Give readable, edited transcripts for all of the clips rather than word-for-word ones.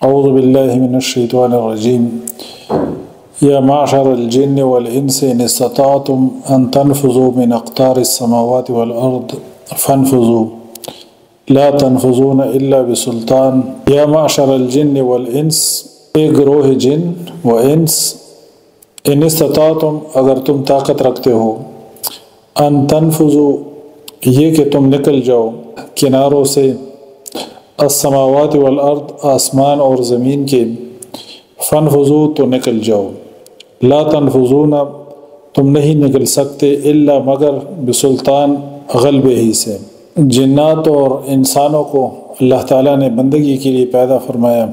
اعوذ باللہ من الشیطان الرجیم یا معشر الجن والانس ان استطعتم ان تنفذوا من اقطار السماوات والارض فانفذوا لا تنفذون الا بسلطان یا معشر الجن والانس، اے گروہ جن و انس، ان استطعتم اگر تم طاقت رکھتے ہو، ان تنفذوا یہ کہ تم نکل جاؤ کناروں سے، السماوات والارض آسمان اور زمین کے، فانفذوا تو نکل جاؤ، لا تنفذون تم نہیں نکل سکتے الا مگر بسلطان غلبے ہی سے۔ جنات اور انسانوں کو اللہ تعالیٰ نے بندگی کے لیے پیدا فرمایا،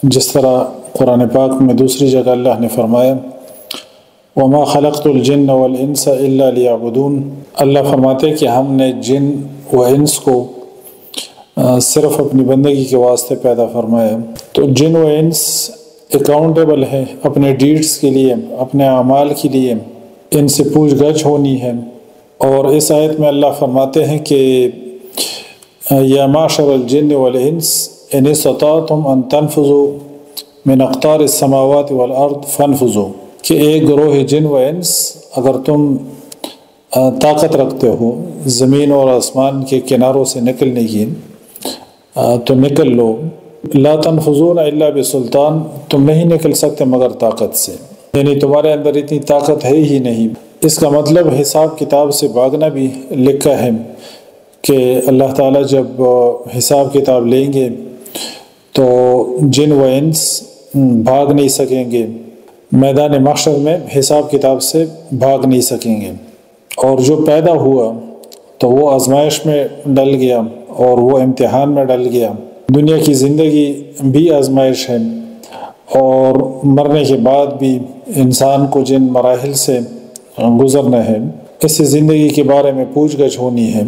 جس طرح قرآن پاک میں دوسری جگہ اللہ نے فرمایا وَمَا خَلَقْتُ الْجِنَّ وَالْإِنسَ إِلَّا لِيَعْبُدُونَ، اللہ فرماتے کہ ہم نے جن و انس کو صرف اپنی بندگی کے واسطے پیدا فرمایا۔ تو جن و انس اکاؤنٹیبل ہے اپنے ڈیڈز کے لیے، اپنے اعمال کے لیے، ان سے پوچھ گچھ ہونی ہے۔ اور اس آیت میں اللہ فرماتے ہیں کہ یا معشر الجن والانس ان استطعتم ان تنفذوا من اقطار السماوات والارض فانفذوا، کہ ایک گروہ جن و انس اگر تم طاقت رکھتے ہو زمین اور آسمان کے کناروں سے نکلنے کی تو نکل لو، لا تنفذون الا بسلطان تم نہیں نکل سکتے مگر طاقت سے، یعنی تمہارے اندر اتنی طاقت ہے ہی نہیں۔ اس کا مطلب حساب کتاب سے بھاگنا بھی لکھا ہے کہ اللہ تعالیٰ جب حساب کتاب لیں گے تو جن و انس بھاگ نہیں سکیں گے، میدان محشر میں حساب کتاب سے بھاگ نہیں سکیں گے۔ اور جو پیدا ہوا تو وہ آزمائش میں ڈل گیا اور وہ امتحان میں ڈل گیا۔ دنیا کی زندگی بھی آزمائش ہے اور مرنے کے بعد بھی انسان کو جن مراحل سے گزرنا ہے، اس زندگی کے بارے میں پوچھ گچھ ہونی ہے،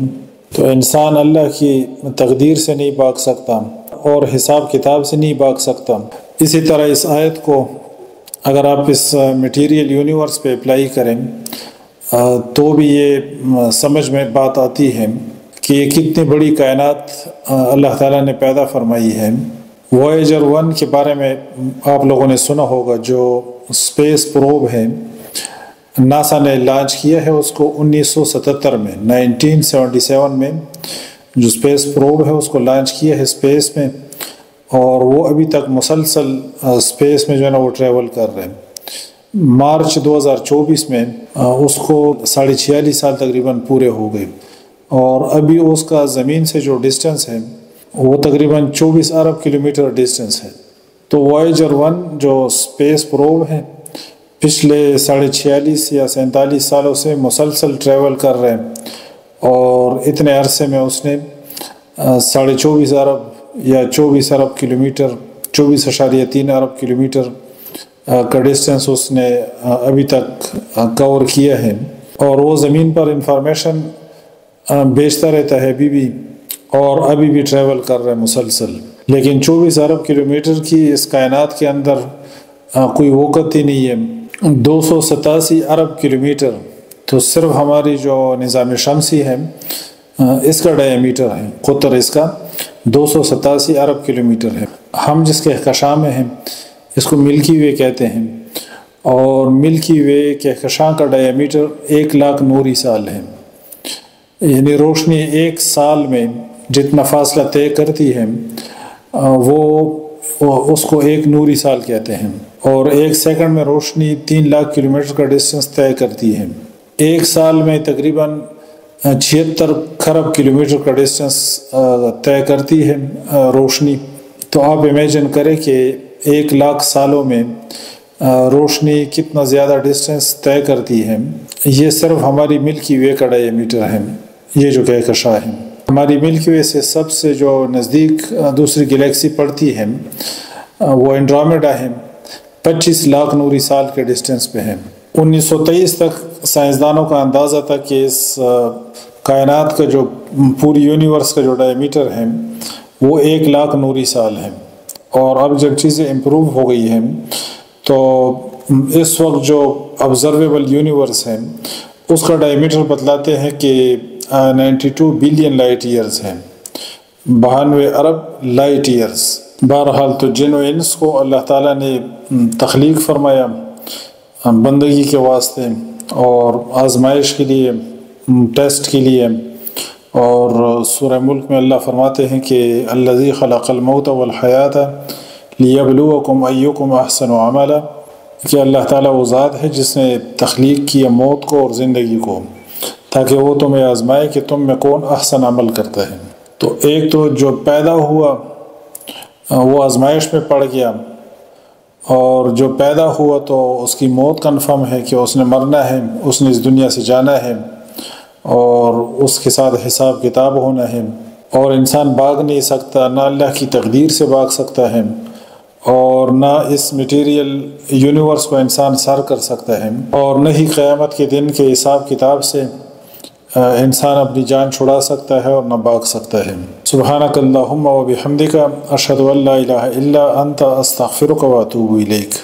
تو انسان اللہ کی تقدیر سے نہیں بھاگ سکتا اور حساب کتاب سے نہیں بھاگ سکتا۔ اسی طرح اس آیت کو اگر آپ اس میٹیریل یونیورس پہ اپلائی کریں تو بھی یہ سمجھ میں بات آتی ہے کہ یہ کتنی بڑی کائنات اللہ تعالیٰ نے پیدا فرمائی ہے۔ وائجر 1 کے بارے میں آپ لوگوں نے سنا ہوگا، جو اسپیس پروب ہے، ناسا نے لانچ کیا ہے اس کو 1977 میں، 1977 میں جو اسپیس پروب ہے اس کو لانچ کیا ہے اسپیس میں، اور وہ ابھی تک مسلسل اسپیس میں جو ہے نا وہ ٹریول کر رہے ہیں۔ مارچ 2024 میں اس کو 46.5 سال تقریباً پورے ہو گئے، اور ابھی اس کا زمین سے جو ڈسٹنس ہے وہ تقریباً 24 ارب کلومیٹر ڈسٹنس ہے۔ تو وائجر 1 جو اسپیس پروب ہے پچھلے 46 یا 47 سالوں سے مسلسل ٹریول کر رہے ہیں، اور اتنے عرصے میں اس نے 24.5 ارب یا 24 ارب کلومیٹر، 24.3 ارب کلومیٹر کا ڈسٹنس اس نے ابھی تک کور کیا ہے، اور وہ زمین پر انفارمیشن بیچتا رہتا ہے ابھی بھی، اور ابھی بھی ٹریول کر رہا ہے مسلسل۔ لیکن 24 ارب کلومیٹر کی اس کائنات کے اندر کوئی وقت ہی نہیں ہے۔ 287 ارب کلومیٹر تو صرف ہماری جو نظام شمسی ہے اس کا ڈائی میٹر ہے، قطر اس کا 287 ارب کلومیٹر ہے۔ ہم جس کہکشاں میں ہیں اس کو ملکی وے کہتے ہیں، اور ملکی وے کہکشاں کا ڈائی میٹر 1,00,000 نوری سال ہے، یعنی روشنی ایک سال میں جتنا فاصلہ طے کرتی ہے وہ اس کو 1 نوری سال کہتے ہیں، اور ایک سیکنڈ میں روشنی 3,00,000 کلومیٹر کا ڈسٹنس طے کرتی ہے۔ ایک سال میں تقریباً 76 کھرب کلومیٹر کا ڈسٹنس طے کرتی ہے روشنی۔ تو آپ امیجن کریں کہ 1,00,000 سالوں میں روشنی کتنا زیادہ ڈسٹنس طے کرتی ہے۔ یہ صرف ہماری ملکی وے کا ڈائی میٹر ہے، یہ جو کہکشاں ہے۔ ہماری ملکی وے سے سب سے جو نزدیک دوسری گلیکسی پڑتی ہے وہ اینڈرومیڈا ہے، 25,00,000 نوری سال کے ڈسٹنس پہ ہے۔ 1923 تک سائنسدانوں کا اندازہ تھا کہ اس کائنات کا جو پوری یونیورس کا جو ڈائی میٹر ہے وہ 1,00,000 نوری سال ہے، اور اب جب چیزیں امپروو ہو گئی ہیں تو اس وقت جو آبزرویبل یونیورس ہے اس کا ڈائی میٹر بتلاتے ہیں کہ 92 بلین لائٹ ایئرز ہیں، 92 ارب لائٹ ایئرز، بہرحال تو جن و انس کو اللہ تعالیٰ نے تخلیق فرمایا بندگی کے واسطے اور آزمائش کے لیے، ٹیسٹ کے لیے۔ اور سورہ ملک میں اللہ فرماتے ہیں کہ الذی خلق الموت والحیات لیبلوکم ایکم احسن عملا، کہ اللہ تعالیٰ وہ ذات ہے جس نے تخلیق کیا موت کو اور زندگی کو تاکہ وہ تمہیں آزمائے کہ تم میں کون احسن عمل کرتا ہے۔ تو ایک تو جو پیدا ہوا وہ آزمائش میں پڑ گیا، اور جو پیدا ہوا تو اس کی موت کنفرم ہے کہ اس نے مرنا ہے، اس نے اس دنیا سے جانا ہے اور اس کے ساتھ حساب کتاب ہونا ہے، اور انسان بھاگ نہیں سکتا، نہ اللہ کی تقدیر سے بھاگ سکتا ہے اور نہ اس میٹیریل یونیورس کو انسان سر کر سکتا ہے، اور نہ ہی قیامت کے دن کے حساب کتاب سے انسان اپنی جان چھڑا سکتا ہے اور نہ بھاگ سکتا ہے۔ سبحانک اللہم و بحمدک اشہد ان لا الہ الا انت استغفرک و اتوب الیک۔